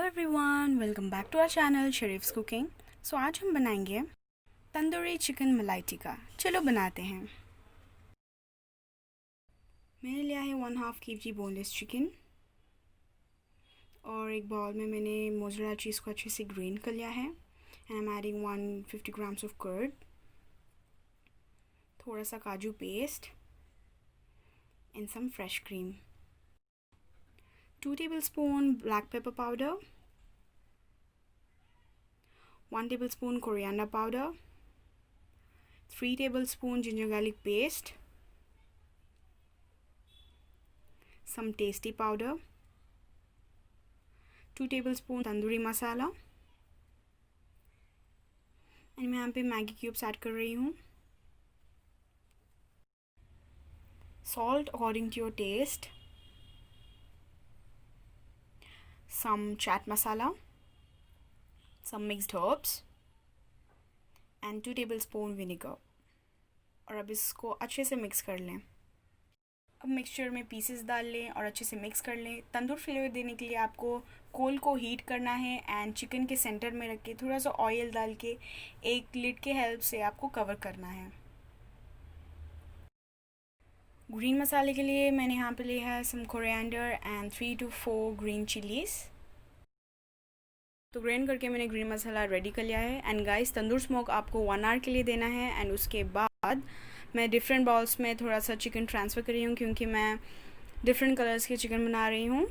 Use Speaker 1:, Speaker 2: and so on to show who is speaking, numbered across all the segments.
Speaker 1: Everyone, welcome back to our channel Sharif's cooking. So आज हम बनाएंगे तंदूरी चिकन मलाई टिक्का। चलो बनाते हैं। मैंने लिया है 1/2 kg बोनलेस चिकन और एक बाउल में मैंने मोज़रेला चीज़ को अच्छे से ग्रेट कर लिया है। And I am adding 150 grams of curd, थोड़ा सा काजू paste and some fresh cream, 2 tablespoon black pepper powder, 1 tablespoon coriander powder, 3 tablespoon ginger garlic paste, some tasty powder, 2 tablespoon tandoori masala and मैं यहाँ पे मैगी क्यूब्स ऐड कर रही हूँ। Salt according to your taste, some chaat masala, some mixed herbs and 2 tablespoon vinegar। और अब इसको अच्छे से मिक्स कर लें। अब मिक्सचर में पीसेस डाल लें और अच्छे से मिक्स कर लें। तंदूर फ्लेवर देने के लिए आपको कोल को हीट करना है एंड चिकन के सेंटर में रख के थोड़ा सा ऑयल डाल के एक लिड के हेल्प से आपको कवर करना है। ग्रीन मसाले के लिए मैंने यहाँ पे लिया है some coriander and 3 to 4 green chillies. तो ग्राइंड करके मैंने ग्रीन मसाला रेडी कर लिया है। एंड गाइस, तंदूर स्मोक आपको 1 hour के लिए देना है। एंड उसके बाद मैं डिफरेंट बाउल्स में थोड़ा सा चिकन ट्रांसफ़र कर रही हूँ क्योंकि मैं डिफरेंट कलर्स के चिकन बना रही हूँ।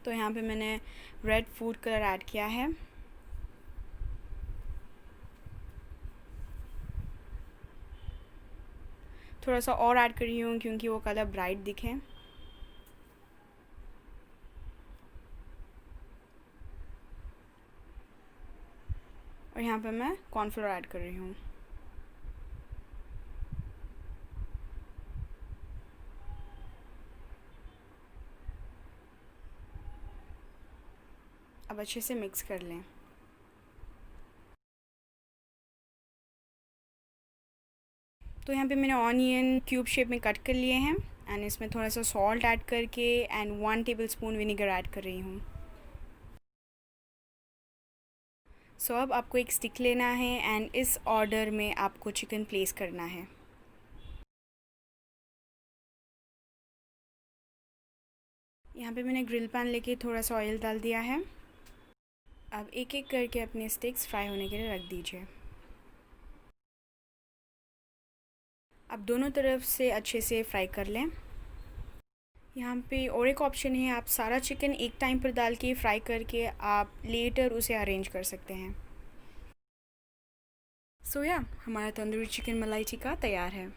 Speaker 1: तो यहाँ पे मैंने रेड फूड कलर ऐड किया है। थोड़ा सा और ऐड कर रही हूँ क्योंकि वो कलर ब्राइट दिखे। और यहाँ पे मैं कॉर्नफ्लोर ऐड कर रही हूँ। अब अच्छे से मिक्स कर लें। तो यहाँ पे मैंने ऑनियन क्यूब शेप में कट कर लिए हैं एंड इसमें थोड़ा सा सॉल्ट ऐड करके एंड 1 tablespoon विनेगर ऐड कर रही हूँ। सो अब आपको एक स्टिक लेना है एंड इस ऑर्डर में आपको चिकन प्लेस करना है। यहाँ पे मैंने ग्रिल पैन लेके थोड़ा सा ऑयल डाल दिया है। अब एक एक करके अपने स्टिक्स फ्राई होने के लिए रख दीजिए। अब दोनों तरफ से अच्छे से फ्राई कर लें। यहाँ पे और एक ऑप्शन है, आप सारा चिकन एक टाइम पर डाल के फ्राई करके आप लेटर उसे अरेंज कर सकते हैं। सो या हमारा तंदूरी चिकन मलाई टिक्का तैयार है।